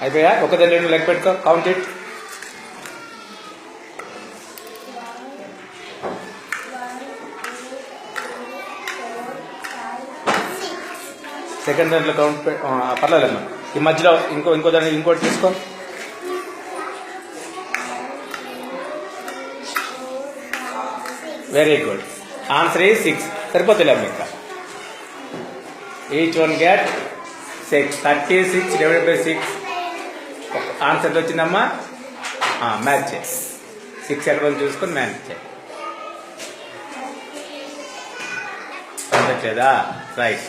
అయిపోయా? ఒకదాని రెండు లెక్క పెట్టుకో. Count it. సెకండ్ దాంట్లో కౌంట్ పర్లేదమ్మా. ఈ మధ్యలో ఇంకో దాన్ని ఇంకోటి తీసుకో. Very good. Answer is 6. సరిపోతుంది అమ్మ. ఇంకా each one get 6. 36 divided by 6 answer వచ్చిందమ్మా. మ్యాచ్ చేయి. 6 ఎక్కడ చూసుకొని మ్యాచ్ చేయి. లేదా రైట్.